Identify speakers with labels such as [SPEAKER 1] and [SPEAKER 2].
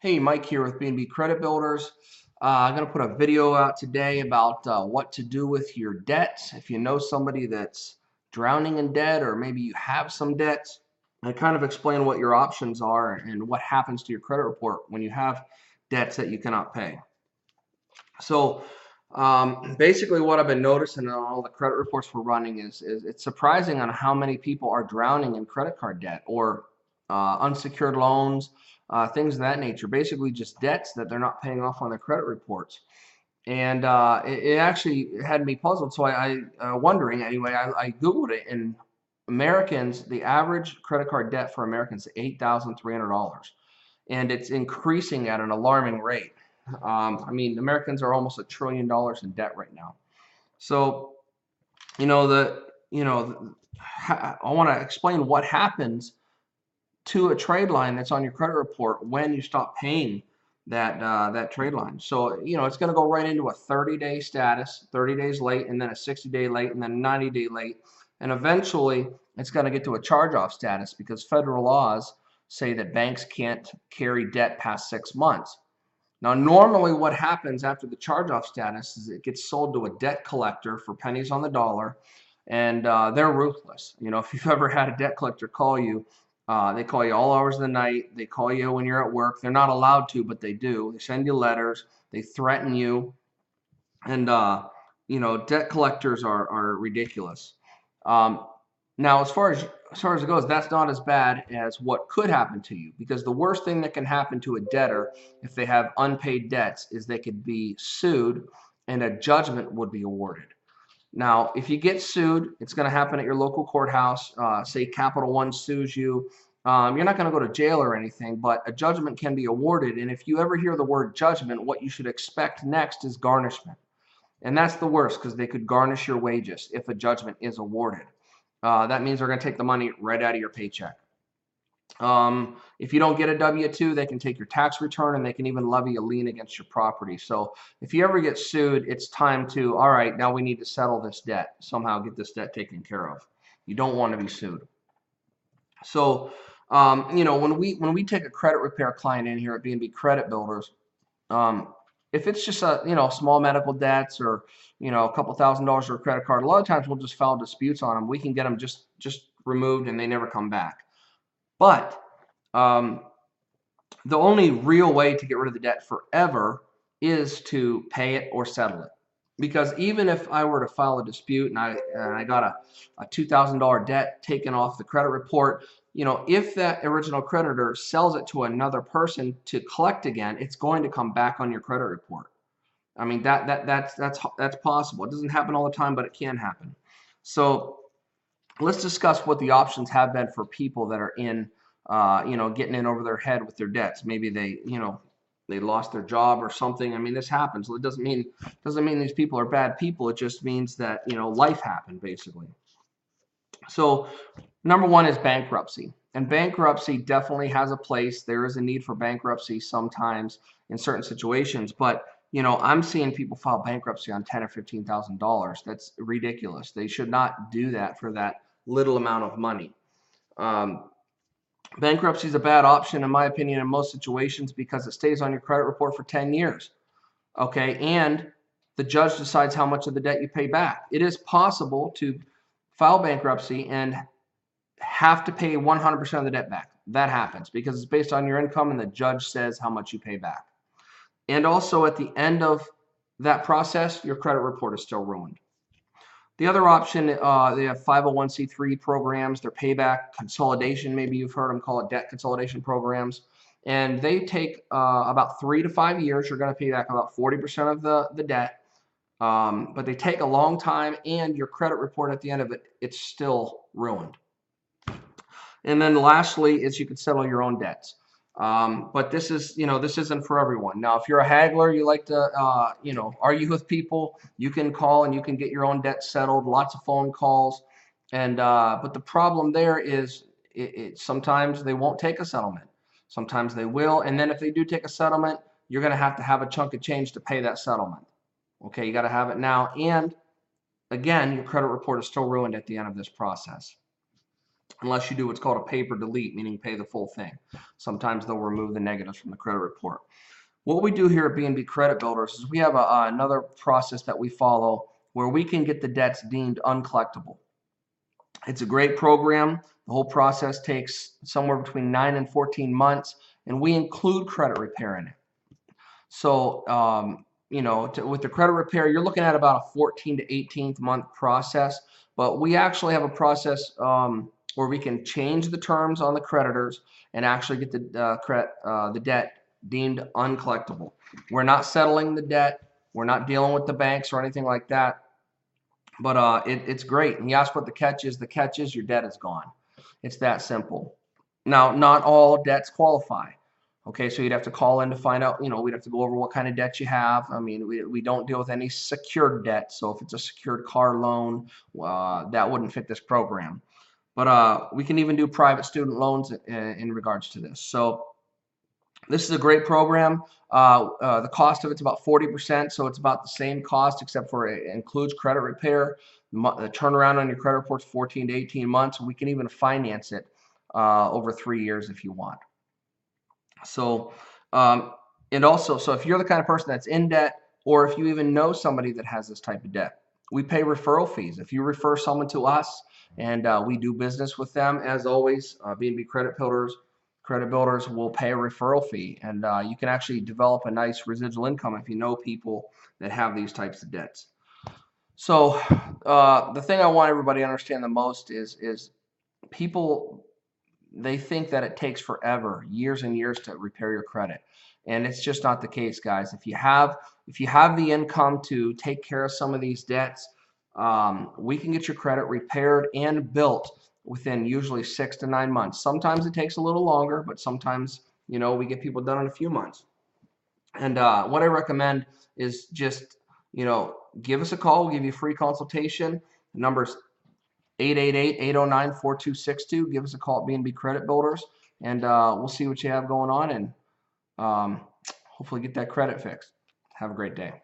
[SPEAKER 1] Hey, Mike here with B&B Credit Builders. I'm going to put a video out today about what to do with your debts. If you know somebody that's drowning in debt, or maybe you have some debts, I kind of explain what your options are and what happens to your credit report when you have debts that you cannot pay. So basically what I've been noticing in all the credit reports we're running is it's surprising on how many people are drowning in credit card debt or unsecured loans, things of that nature. Basically just debts that they're not paying off on their credit reports. And it actually had me puzzled. So I wondering anyway, I Googled it, and Americans, the average credit card debt for Americans is $8,300. And it's increasing at an alarming rate. I mean, Americans are almost $1 trillion in debt right now. So, you know, I want to explain what happens to a trade line that's on your credit report when you stop paying that trade line. So, it's going to go right into a 30-day status, 30 days late, and then a 60-day late, and then 90-day late. And eventually, it's going to get to a charge-off status because federal laws say that banks can't carry debt past 6 months. Now, normally what happens after the charge-off status is it gets sold to a debt collector for pennies on the dollar, and they're ruthless. If you've ever had a debt collector call you, they call you all hours of the night. They call you when you're at work. They're not allowed to, but they do. They send you letters. They threaten you, and debt collectors are ridiculous. Now, as far as it goes, that's not as bad as what could happen to you, because the worst thing that can happen to a debtor if they have unpaid debts is they could be sued and a judgment would be awarded. Now, if you get sued, it's going to happen at your local courthouse. Say Capital One sues you. You're not going to go to jail or anything, but a judgment can be awarded. And if you ever hear the word judgment, what you should expect next is garnishment. And that's the worst, because they could garnish your wages if a judgment is awarded. That means they're going to take the money right out of your paycheck. If you don't get a W-2, they can take your tax return, and they can even levy a lien against your property. So if you ever get sued, it's time to, all right, now we need to settle this debt, somehow get this debt taken care of. You don't want to be sued. So, when we take a credit repair client in here at B&B Credit Builders, if it's just small medical debts, or a couple $1,000s for a credit card, a lot of times we'll just file disputes on them. We can get them just removed, and they never come back. But the only real way to get rid of the debt forever is to pay it or settle it. Because even if I were to file a dispute and I got a $2,000 debt taken off the credit report, if that original creditor sells it to another person to collect again, it's going to come back on your credit report. I mean, that's possible. It doesn't happen all the time, but it can happen. So let's discuss what the options have been for people that are in, getting in over their head with their debts. Maybe they lost their job or something. I mean, this happens. It doesn't mean these people are bad people. It just means that, life happened, basically. So number one is bankruptcy. And bankruptcy definitely has a place. There is a need for bankruptcy sometimes in certain situations. But, I'm seeing people file bankruptcy on $10,000 or $15,000. That's ridiculous. They should not do that for that little amount of money. Bankruptcy is a bad option, in my opinion, in most situations, because it stays on your credit report for 10 years. Okay, and the judge decides how much of the debt you pay back. It is possible to file bankruptcy and have to pay 100% of the debt back. That happens because it's based on your income, and the judge says how much you pay back. And also at the end of that process, your credit report is still ruined. The other option, they have 501c3 programs. They're payback consolidation. Maybe you've heard them call it debt consolidation programs. And they take about 3 to 5 years. You're going to pay back about 40% of the debt. But they take a long time, and your credit report at the end of it, it's still ruined. And then lastly is you can settle your own debts. But this isn't for everyone. Now, if you're a haggler, you like to, argue with people, you can call and you can get your own debt settled, lots of phone calls. And, but the problem there is sometimes they won't take a settlement. Sometimes they will. And then if they do take a settlement, you're going to have a chunk of change to pay that settlement. Okay, you got to have it now. And again, your credit report is still ruined at the end of this process. unless you do what's called a paper delete, meaning pay the full thing. Sometimes they'll remove the negatives from the credit report. What we do here at B&B Credit Builders is we have another process that we follow where we can get the debts deemed uncollectible. It's a great program. The whole process takes somewhere between 9 and 14 months, and we include credit repair in it. So, with the credit repair, you're looking at about a 14 to 18th month process, but we actually have a process where we can change the terms on the creditors and actually get the debt deemed uncollectible. We're not settling the debt. We're not dealing with the banks or anything like that. But it's great. And you ask what the catch is. The catch is your debt is gone. It's that simple. Now, not all debts qualify. Okay, so you'd have to call in to find out, we'd have to go over what kind of debt you have. I mean, we don't deal with any secured debt. So if it's a secured car loan, that wouldn't fit this program. But we can even do private student loans in regards to this. So this is a great program. The cost of it's about 40%, so it's about the same cost except for it includes credit repair. The turnaround on your credit report is 14 to 18 months. We can even finance it over 3 years if you want. So, and also, so if you're the kind of person that's in debt, or if you even know somebody that has this type of debt, we pay referral fees. If you refer someone to us and we do business with them, as always, B&B Credit Builders will pay a referral fee, and you can actually develop a nice residual income if you know people that have these types of debts. So the thing I want everybody to understand the most is people, they think that it takes forever, years and years to repair your credit. And it's just not the case, guys. If you have the income to take care of some of these debts, we can get your credit repaired and built within usually 6 to 9 months. Sometimes it takes a little longer, but sometimes, we get people done in a few months. And what I recommend is just, give us a call. We'll give you a free consultation. The number's 888-809-4262. Give us a call at B&B Credit Builders, and we'll see what you have going on, and hopefully get that credit fixed. Have a great day.